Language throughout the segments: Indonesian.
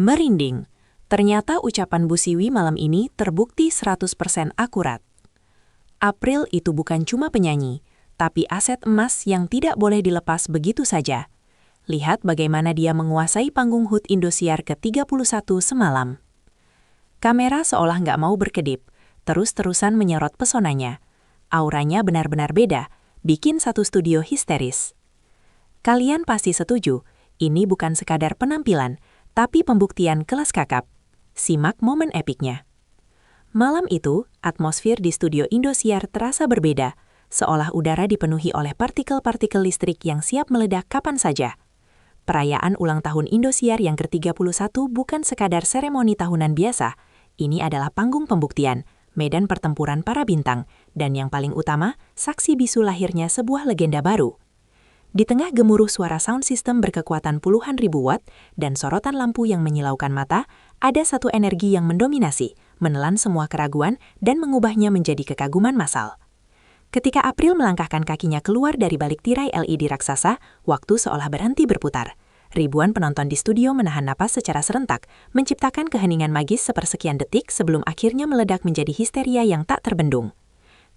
Merinding. Ternyata ucapan Bu Siwi malam ini terbukti 100% akurat. April itu bukan cuma penyanyi, tapi aset emas yang tidak boleh dilepas begitu saja. Lihat bagaimana dia menguasai panggung HUT Indosiar ke-31 semalam. Kamera seolah nggak mau berkedip, terus-terusan menyorot pesonanya. Auranya benar-benar beda, bikin satu studio histeris. Kalian pasti setuju, ini bukan sekadar penampilan, tapi pembuktian kelas kakap. Simak momen epiknya. Malam itu, atmosfer di studio Indosiar terasa berbeda, seolah udara dipenuhi oleh partikel-partikel listrik yang siap meledak kapan saja. Perayaan ulang tahun Indosiar yang ke-31 bukan sekadar seremoni tahunan biasa, ini adalah panggung pembuktian, medan pertempuran para bintang, dan yang paling utama, saksi bisu lahirnya sebuah legenda baru. Di tengah gemuruh suara sound system berkekuatan puluhan ribu watt dan sorotan lampu yang menyilaukan mata, ada satu energi yang mendominasi, menelan semua keraguan dan mengubahnya menjadi kekaguman massal. Ketika April melangkahkan kakinya keluar dari balik tirai LED raksasa, waktu seolah berhenti berputar. Ribuan penonton di studio menahan napas secara serentak, menciptakan keheningan magis sepersekian detik sebelum akhirnya meledak menjadi histeria yang tak terbendung.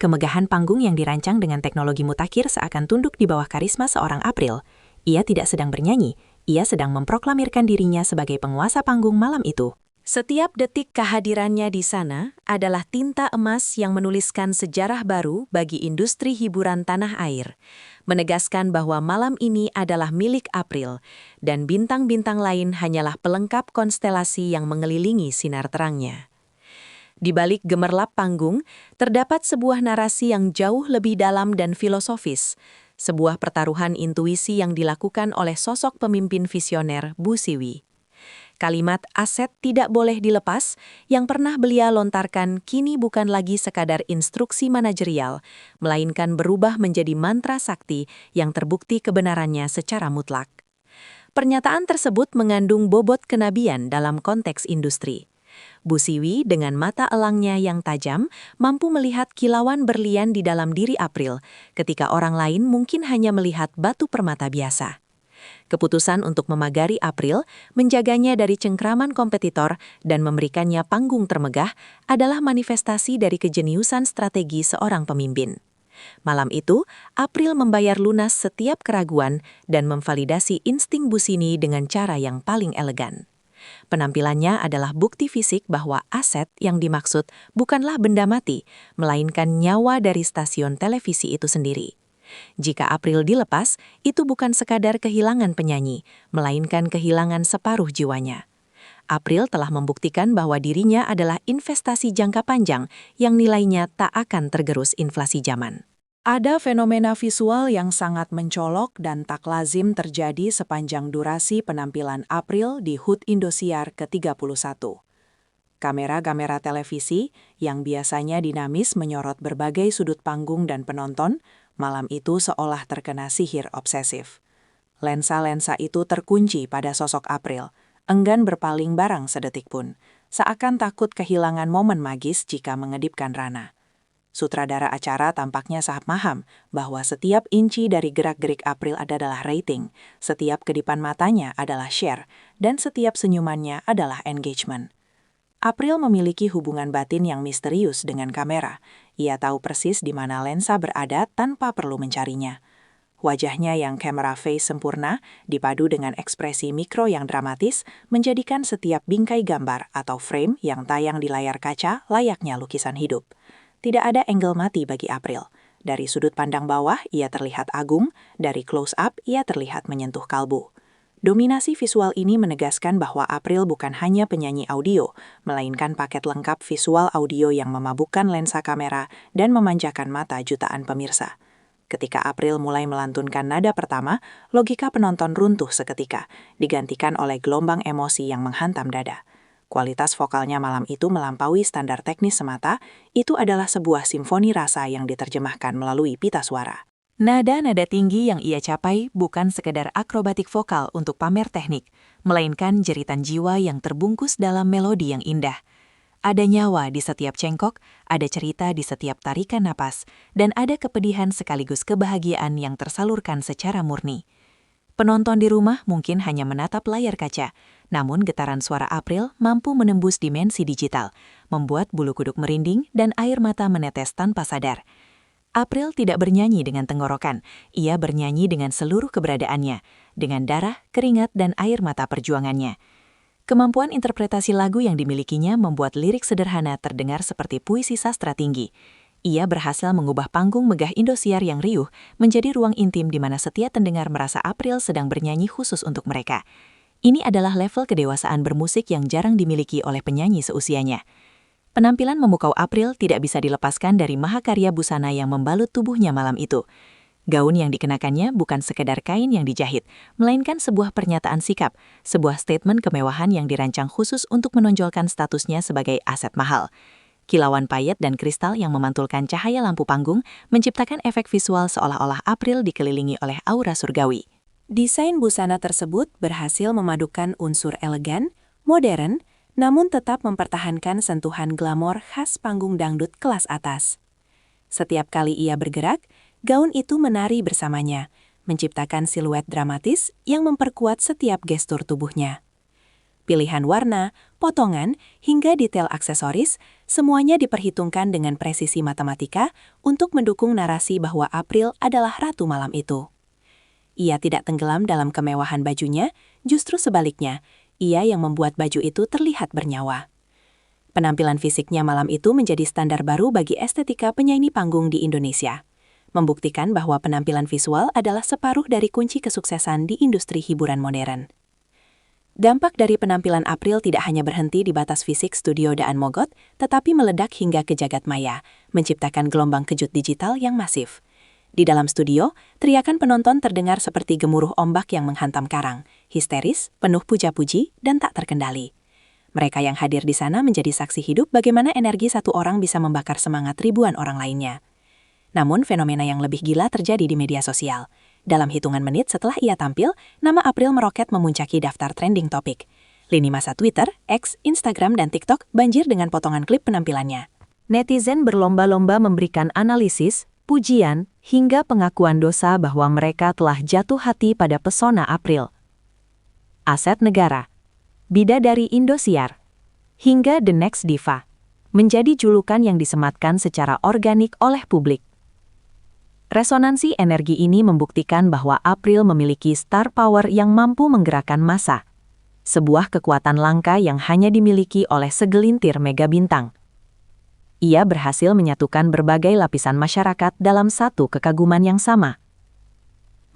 Kemegahan panggung yang dirancang dengan teknologi mutakhir seakan tunduk di bawah karisma seorang April. Ia tidak sedang bernyanyi, ia sedang memproklamirkan dirinya sebagai penguasa panggung malam itu. Setiap detik kehadirannya di sana adalah tinta emas yang menuliskan sejarah baru bagi industri hiburan tanah air, menegaskan bahwa malam ini adalah milik April, dan bintang-bintang lain hanyalah pelengkap konstelasi yang mengelilingi sinar terangnya. Di balik gemerlap panggung, terdapat sebuah narasi yang jauh lebih dalam dan filosofis, sebuah pertaruhan intuisi yang dilakukan oleh sosok pemimpin visioner Bu Siwi. Kalimat aset tidak boleh dilepas yang pernah beliau lontarkan kini bukan lagi sekadar instruksi manajerial, melainkan berubah menjadi mantra sakti yang terbukti kebenarannya secara mutlak. Pernyataan tersebut mengandung bobot kenabian dalam konteks industri. Bu Siwi dengan mata elangnya yang tajam mampu melihat kilauan berlian di dalam diri April, ketika orang lain mungkin hanya melihat batu permata biasa. Keputusan untuk memagari April, menjaganya dari cengkraman kompetitor dan memberikannya panggung termegah adalah manifestasi dari kejeniusan strategi seorang pemimpin. Malam itu, April membayar lunas setiap keraguan dan memvalidasi insting Bu Siwi dengan cara yang paling elegan. Penampilannya adalah bukti fisik bahwa aset yang dimaksud bukanlah benda mati, melainkan nyawa dari stasiun televisi itu sendiri. Jika April dilepas, itu bukan sekadar kehilangan penyanyi, melainkan kehilangan separuh jiwanya. April telah membuktikan bahwa dirinya adalah investasi jangka panjang yang nilainya tak akan tergerus inflasi zaman. Ada fenomena visual yang sangat mencolok dan tak lazim terjadi sepanjang durasi penampilan April di HUT Indosiar ke-31. Kamera-kamera televisi yang biasanya dinamis menyorot berbagai sudut panggung dan penonton, malam itu seolah terkena sihir obsesif. Lensa-lensa itu terkunci pada sosok April, enggan berpaling barang sedetik pun, seakan takut kehilangan momen magis jika mengedipkan rana. Sutradara acara tampaknya sangat paham bahwa setiap inci dari gerak-gerik April adalah rating, setiap kedipan matanya adalah share, dan setiap senyumannya adalah engagement. April memiliki hubungan batin yang misterius dengan kamera. Ia tahu persis di mana lensa berada tanpa perlu mencarinya. Wajahnya yang camera face sempurna, dipadu dengan ekspresi mikro yang dramatis, menjadikan setiap bingkai gambar atau frame yang tayang di layar kaca layaknya lukisan hidup. Tidak ada angle mati bagi April. Dari sudut pandang bawah, ia terlihat agung, dari close-up, ia terlihat menyentuh kalbu. Dominasi visual ini menegaskan bahwa April bukan hanya penyanyi audio, melainkan paket lengkap visual audio yang memabukkan lensa kamera dan memanjakan mata jutaan pemirsa. Ketika April mulai melantunkan nada pertama, logika penonton runtuh seketika, digantikan oleh gelombang emosi yang menghantam dada. Kualitas vokalnya malam itu melampaui standar teknis semata, itu adalah sebuah simfoni rasa yang diterjemahkan melalui pita suara. Nada-nada tinggi yang ia capai bukan sekedar akrobatik vokal untuk pamer teknik, melainkan jeritan jiwa yang terbungkus dalam melodi yang indah. Ada nyawa di setiap cengkok, ada cerita di setiap tarikan napas, dan ada kepedihan sekaligus kebahagiaan yang tersalurkan secara murni. Penonton di rumah mungkin hanya menatap layar kaca, Namun getaran suara April mampu menembus dimensi digital, membuat bulu kuduk merinding dan air mata menetes tanpa sadar. April tidak bernyanyi dengan tenggorokan, ia bernyanyi dengan seluruh keberadaannya, dengan darah, keringat, dan air mata perjuangannya. Kemampuan interpretasi lagu yang dimilikinya membuat lirik sederhana terdengar seperti puisi sastra tinggi. Ia berhasil mengubah panggung megah Indosiar yang riuh menjadi ruang intim di mana setiap pendengar merasa April sedang bernyanyi khusus untuk mereka. Ini adalah level kedewasaan bermusik yang jarang dimiliki oleh penyanyi seusianya. Penampilan memukau April tidak bisa dilepaskan dari mahakarya busana yang membalut tubuhnya malam itu. Gaun yang dikenakannya bukan sekedar kain yang dijahit, melainkan sebuah pernyataan sikap, sebuah statement kemewahan yang dirancang khusus untuk menonjolkan statusnya sebagai aset mahal. Kilauan payet dan kristal yang memantulkan cahaya lampu panggung menciptakan efek visual seolah-olah April dikelilingi oleh aura surgawi. Desain busana tersebut berhasil memadukan unsur elegan, modern, namun tetap mempertahankan sentuhan glamor khas panggung dangdut kelas atas. Setiap kali ia bergerak, gaun itu menari bersamanya, menciptakan siluet dramatis yang memperkuat setiap gestur tubuhnya. Pilihan warna, potongan, hingga detail aksesoris, semuanya diperhitungkan dengan presisi matematika untuk mendukung narasi bahwa April adalah ratu malam itu. Ia tidak tenggelam dalam kemewahan bajunya, justru sebaliknya, ia yang membuat baju itu terlihat bernyawa. Penampilan fisiknya malam itu menjadi standar baru bagi estetika penyanyi panggung di Indonesia, membuktikan bahwa penampilan visual adalah separuh dari kunci kesuksesan di industri hiburan modern. Dampak dari penampilan April tidak hanya berhenti di batas fisik studio Daan Mogot, tetapi meledak hingga ke jagat maya, menciptakan gelombang kejut digital yang masif. Di dalam studio, teriakan penonton terdengar seperti gemuruh ombak yang menghantam karang, histeris, penuh puja-puji, dan tak terkendali. Mereka yang hadir di sana menjadi saksi hidup bagaimana energi satu orang bisa membakar semangat ribuan orang lainnya. Namun, fenomena yang lebih gila terjadi di media sosial. Dalam hitungan menit setelah ia tampil, nama April meroket memuncaki daftar trending topik. Lini masa Twitter, X, Instagram, dan TikTok banjir dengan potongan klip penampilannya. Netizen berlomba-lomba memberikan analisis, pujian, hingga pengakuan dosa bahwa mereka telah jatuh hati pada pesona April. Aset negara, bidadari Indosiar, hingga The Next Diva, menjadi julukan yang disematkan secara organik oleh publik. Resonansi energi ini membuktikan bahwa April memiliki star power yang mampu menggerakkan massa, sebuah kekuatan langka yang hanya dimiliki oleh segelintir mega bintang. Ia berhasil menyatukan berbagai lapisan masyarakat dalam satu kekaguman yang sama.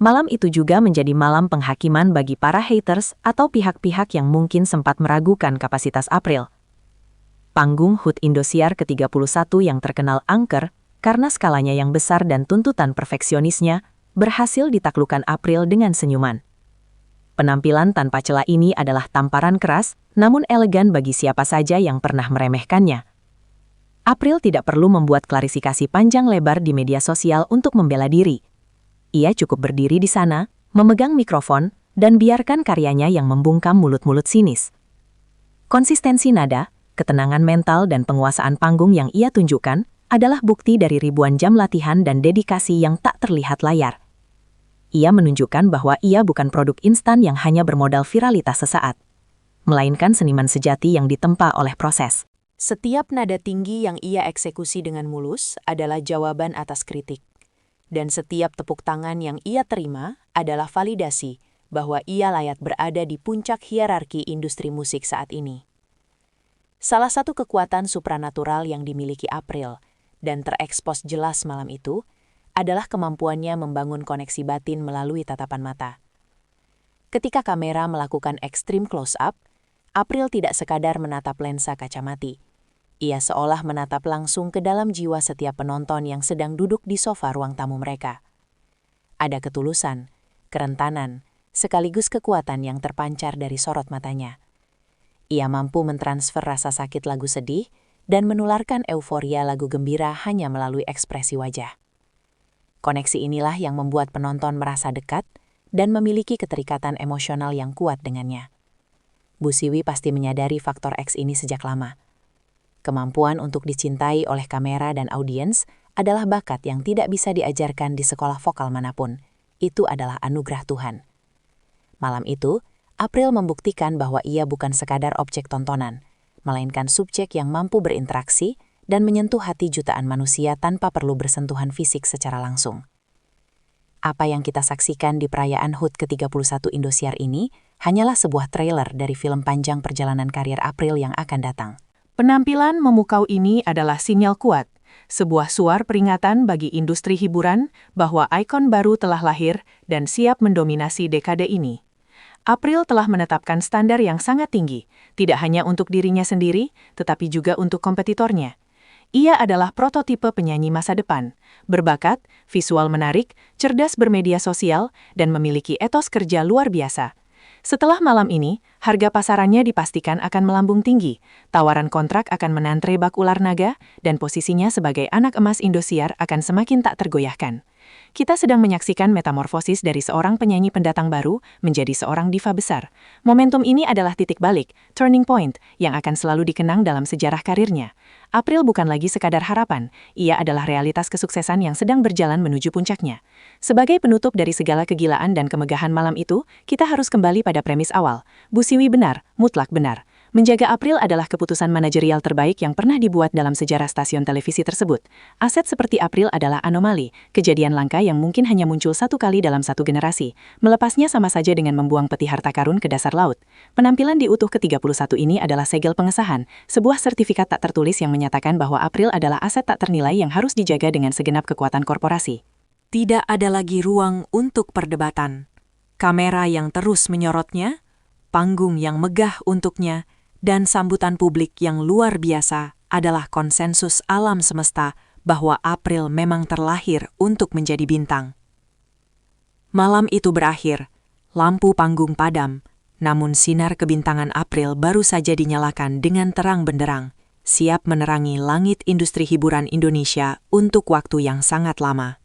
Malam itu juga menjadi malam penghakiman bagi para haters atau pihak-pihak yang mungkin sempat meragukan kapasitas April. Panggung HUT Indosiar ke-31 yang terkenal angker karena skalanya yang besar dan tuntutan perfeksionisnya, berhasil ditaklukkan April dengan senyuman. Penampilan tanpa celah ini adalah tamparan keras, namun elegan bagi siapa saja yang pernah meremehkannya. April tidak perlu membuat klarifikasi panjang lebar di media sosial untuk membela diri. Ia cukup berdiri di sana, memegang mikrofon, dan biarkan karyanya yang membungkam mulut-mulut sinis. Konsistensi nada, ketenangan mental, dan penguasaan panggung yang ia tunjukkan adalah bukti dari ribuan jam latihan dan dedikasi yang tak terlihat layar. Ia menunjukkan bahwa ia bukan produk instan yang hanya bermodal viralitas sesaat, melainkan seniman sejati yang ditempa oleh proses. Setiap nada tinggi yang ia eksekusi dengan mulus adalah jawaban atas kritik. Dan setiap tepuk tangan yang ia terima adalah validasi bahwa ia layak berada di puncak hierarki industri musik saat ini. Salah satu kekuatan supranatural yang dimiliki April dan terekspos jelas malam itu adalah kemampuannya membangun koneksi batin melalui tatapan mata. Ketika kamera melakukan ekstrim close-up, April tidak sekadar menatap lensa kacamata. Ia seolah menatap langsung ke dalam jiwa setiap penonton yang sedang duduk di sofa ruang tamu mereka. Ada ketulusan, kerentanan, sekaligus kekuatan yang terpancar dari sorot matanya. Ia mampu mentransfer rasa sakit lagu sedih dan menularkan euforia lagu gembira hanya melalui ekspresi wajah. Koneksi inilah yang membuat penonton merasa dekat dan memiliki keterikatan emosional yang kuat dengannya. Bu Siwi pasti menyadari faktor X ini sejak lama. Kemampuan untuk dicintai oleh kamera dan audiens adalah bakat yang tidak bisa diajarkan di sekolah vokal manapun. Itu adalah anugerah Tuhan. Malam itu, April membuktikan bahwa ia bukan sekadar objek tontonan, melainkan subjek yang mampu berinteraksi dan menyentuh hati jutaan manusia tanpa perlu bersentuhan fisik secara langsung. Apa yang kita saksikan di perayaan HUT ke-31 Indosiar ini hanyalah sebuah trailer dari film panjang perjalanan karir April yang akan datang. Penampilan memukau ini adalah sinyal kuat, sebuah suar peringatan bagi industri hiburan bahwa ikon baru telah lahir dan siap mendominasi dekade ini. April telah menetapkan standar yang sangat tinggi, tidak hanya untuk dirinya sendiri, tetapi juga untuk kompetitornya. Ia adalah prototipe penyanyi masa depan, berbakat, visual menarik, cerdas bermedia sosial, dan memiliki etos kerja luar biasa. Setelah malam ini, harga pasarannya dipastikan akan melambung tinggi, tawaran kontrak akan menantre bak ular naga, dan posisinya sebagai anak emas Indosiar akan semakin tak tergoyahkan. Kita sedang menyaksikan metamorfosis dari seorang penyanyi pendatang baru menjadi seorang diva besar. Momentum ini adalah titik balik, turning point, yang akan selalu dikenang dalam sejarah karirnya. April bukan lagi sekadar harapan, ia adalah realitas kesuksesan yang sedang berjalan menuju puncaknya. Sebagai penutup dari segala kegilaan dan kemegahan malam itu, kita harus kembali pada premis awal. Bu Siwi benar, mutlak benar. Menjaga April adalah keputusan manajerial terbaik yang pernah dibuat dalam sejarah stasiun televisi tersebut. Aset seperti April adalah anomali, kejadian langka yang mungkin hanya muncul satu kali dalam satu generasi. Melepasnya sama saja dengan membuang peti harta karun ke dasar laut. Penampilan di UT ke-31 ini adalah segel pengesahan, sebuah sertifikat tak tertulis yang menyatakan bahwa April adalah aset tak ternilai yang harus dijaga dengan segenap kekuatan korporasi. Tidak ada lagi ruang untuk perdebatan. Kamera yang terus menyorotnya, panggung yang megah untuknya, dan sambutan publik yang luar biasa adalah konsensus alam semesta bahwa April memang terlahir untuk menjadi bintang. Malam itu berakhir, lampu panggung padam, namun sinar kebintangan April baru saja dinyalakan dengan terang benderang, siap menerangi langit industri hiburan Indonesia untuk waktu yang sangat lama.